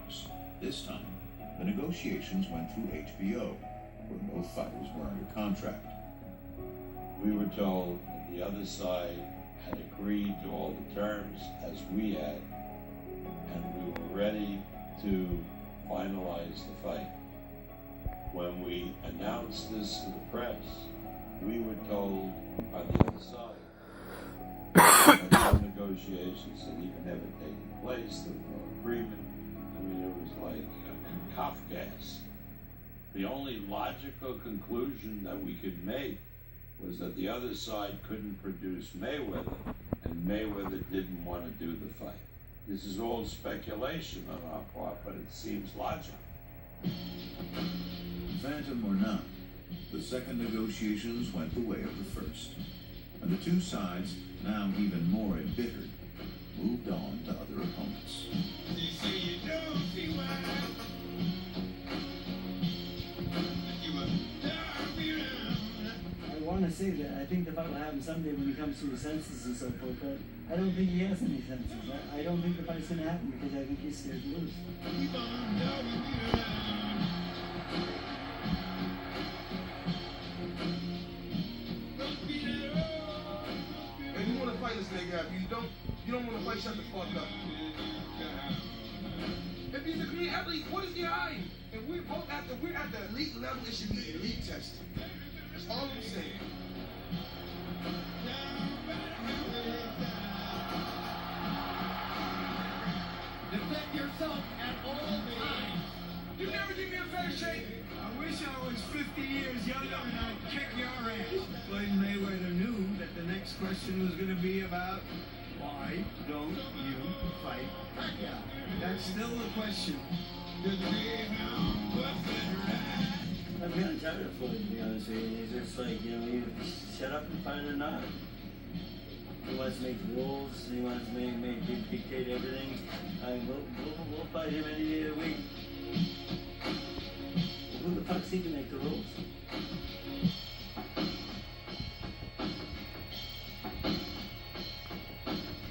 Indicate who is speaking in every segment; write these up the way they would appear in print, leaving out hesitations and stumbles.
Speaker 1: talks. This time, the negotiations went through HBO, where both fighters were under contract.
Speaker 2: We were told that the other side had agreed to all the terms as we had, and we were ready to finalize the fight. When we announced this to the press, we were told by the other side that no negotiations had even ever taken place, there was no agreement. I mean, it was like Kafkaesque. The only logical conclusion that we could make was that the other side couldn't produce Mayweather, and Mayweather didn't want to do the fight. This is all speculation on our part, but it seems logical.
Speaker 1: Phantom or not, the second negotiations went the way of the first, and the two sides, now even more embittered, moved on to other opponents.
Speaker 3: I want to say that I think the fight will happen someday when he comes to his senses and so forth, but I don't think he has any senses. I don't think the fight's going to happen because I think he's scared to lose.
Speaker 4: And you want to fight this nigga, you don't want to fight, shut the fuck up. If he's a great athlete, what is he hiding? If we're at the elite level, it should be elite testing. That's all I'm saying.
Speaker 5: Defend yourself at all times.
Speaker 4: You never give me a fair shake.
Speaker 6: I wish I was 50 years younger and I'd kick your ass. Floyd Mayweather knew that the next question was going to be about why don't you fight Pacquiao? That's still the question.
Speaker 3: I'm kind of tired of Floyd, to be honest with you. He's just like, you shut up and fight it or not. He wants to make the rules. He wants to dictate everything. We'll fight him any day of the week. Who the fuck's he to make the rules?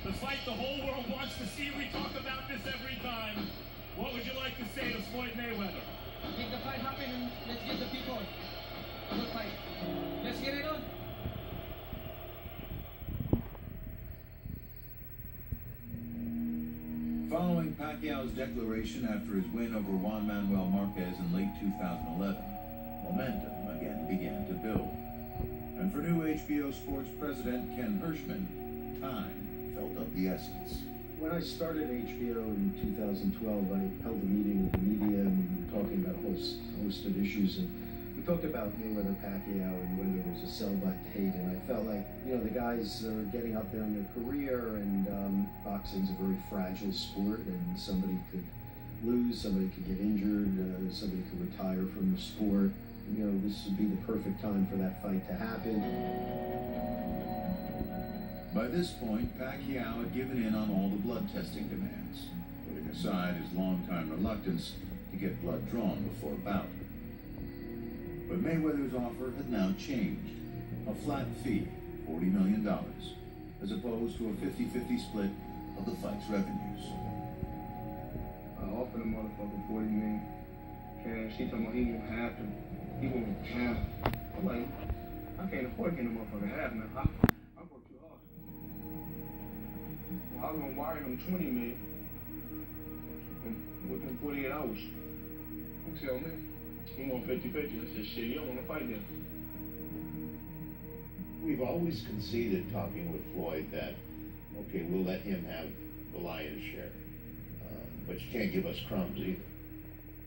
Speaker 5: The fight the whole world wants to see. We talk about this every time. What would you like to say to Floyd Mayweather?
Speaker 7: Make the fight happen and let's get the people. Good fight. Let's get it on.
Speaker 1: Following Pacquiao's declaration after his win over Juan Manuel Marquez in late 2011, momentum again began to build. And for new HBO Sports president Ken Hirschman, time felt of the essence.
Speaker 8: When I started HBO in 2012, I held a meeting with the media and we were talking about a host of issues, and we talked about Mayweather Pacquiao and whether there was a sell-by date, and I felt like, the guys are getting up there in their career, and boxing's a very fragile sport, and somebody could lose, somebody could get injured, somebody could retire from the sport. This would be the perfect time for that fight to happen.
Speaker 1: By this point, Pacquiao had given in on all the blood testing demands, putting aside his longtime reluctance to get blood drawn before a bout. But Mayweather's offer had now changed. A flat fee, $40 million, as opposed to a 50-50 split of the fight's revenues.
Speaker 4: I offered a motherfucker $40 million cash. He told me he won't have to. He won't have. I'm like, I can't afford to get a motherfucker half, man. I work too hard. Well, I was gonna wire him $20 million within 48 hours. You tell me. He want 50-50. I said, shit, you don't want to fight them.
Speaker 9: We've always conceded, talking with Floyd, that, okay, we'll let him have the lion's share. But you can't give us crumbs either.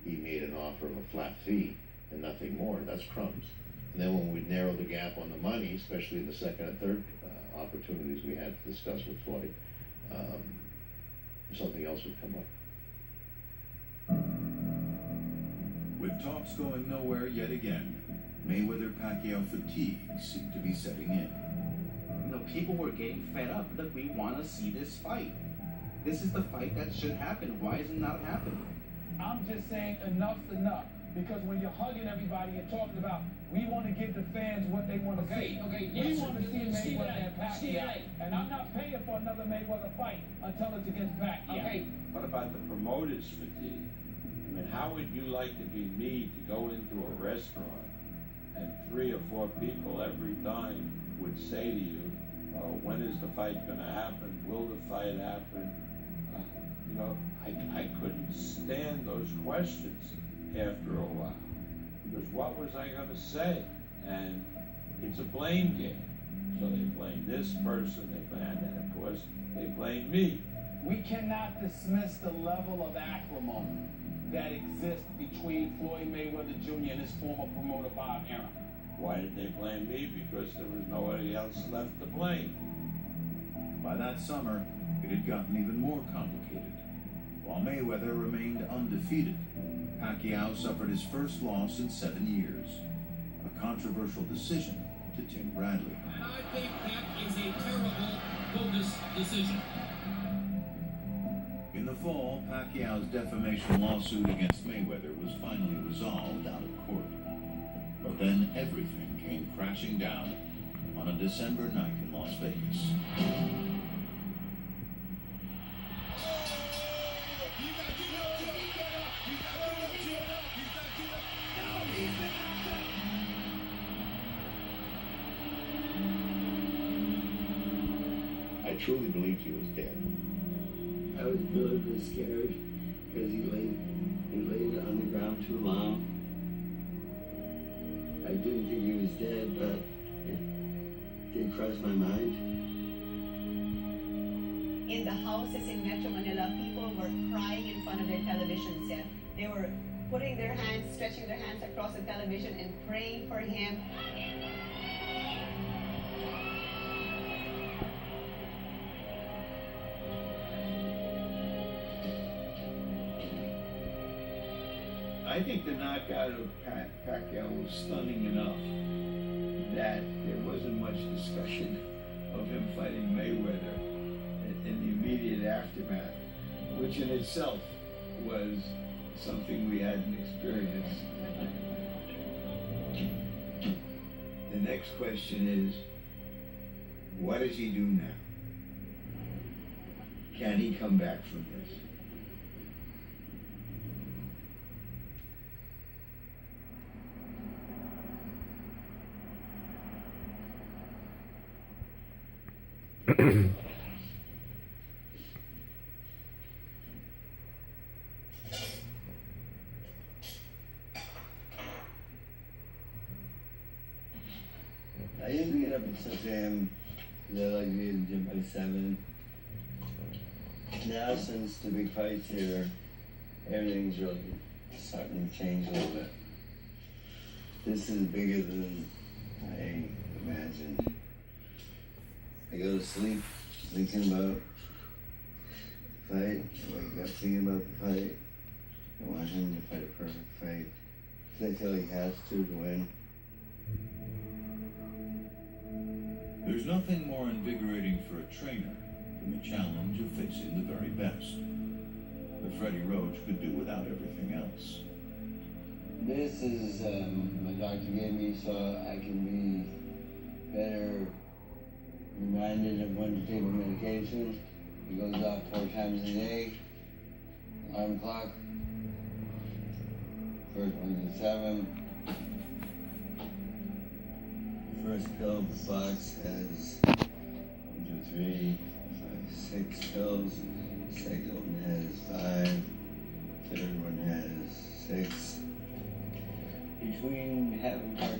Speaker 9: He made an offer of a flat fee and nothing more. That's crumbs. And then when we narrow the gap on the money, especially in the second and third opportunities we had to discuss with Floyd, something else would come up.
Speaker 1: With talks going nowhere yet again, Mayweather-Pacquiao fatigue seemed to be setting in.
Speaker 10: People were getting fed up. Look, we want to see this fight. This is the fight that should happen. Why is it not happening?
Speaker 7: I'm just saying enough's enough.
Speaker 11: Because when you're hugging everybody and talking about, we want to give the fans what they want to see.
Speaker 7: Okay,
Speaker 11: We
Speaker 7: yes,
Speaker 11: want to see Mayweather and
Speaker 7: Stephen
Speaker 11: Pacquiao.
Speaker 7: A.
Speaker 11: And I'm not paying for another Mayweather fight until it's against Pacquiao.
Speaker 7: Okay.
Speaker 2: What about the promoters' fatigue? I mean, how would you like to be me to go into a restaurant and 3 or 4 people every time would say to you, when is the fight going to happen? Will the fight happen? I couldn't stand those questions after a while. Because what was I going to say? And it's a blame game. So they blame this person, and of course, they blame me.
Speaker 11: We cannot dismiss the level of acrimony that exists between Floyd Mayweather Jr. and his former promoter, Bob Arum.
Speaker 2: Why did they blame me? Because there was nobody else left to blame.
Speaker 1: By that summer, it had gotten even more complicated. While Mayweather remained undefeated, Pacquiao suffered his first loss in 7 years. A controversial decision to Tim Bradley.
Speaker 7: And I think that is a terrible, bogus decision.
Speaker 1: In the fall, Pacquiao's defamation lawsuit against Mayweather was finally resolved out of court. But then everything came crashing down on a December night in Las Vegas.
Speaker 9: I truly believed he was dead.
Speaker 3: I was really scared because he laid on the ground too long. I didn't think he was dead, but it did cross my mind.
Speaker 12: In the houses in Metro Manila, people were crying in front of their television set. They were putting their hands, stretching their hands across the television and praying for him.
Speaker 6: I think the knockout of Pacquiao was stunning enough that there wasn't much discussion of him fighting Mayweather in the immediate aftermath, which in itself was something we hadn't experienced. The next question is, what does he do now? Can he come back from this?
Speaker 3: I usually get up at 6 a.m. because I like to be in the gym by 7. Now, since the big fights here, everything's really starting to change a little bit. This is bigger than I imagined. I go to sleep thinking about the fight, I wake up thinking about the fight. I want him to fight a perfect fight. Because I feel he has to win.
Speaker 1: There's nothing more invigorating for a trainer than the challenge of facing the very best. But Freddie Roach could do without everything else.
Speaker 3: This is my doctor gave me so I can be better reminded of when to take my medication. It goes off 4 times a day. Alarm clock. First one's at 7. First pill of the box has 1, 2, 3, 4, 5, 6 pills. Second one has 5. Third one has 6. Between having heart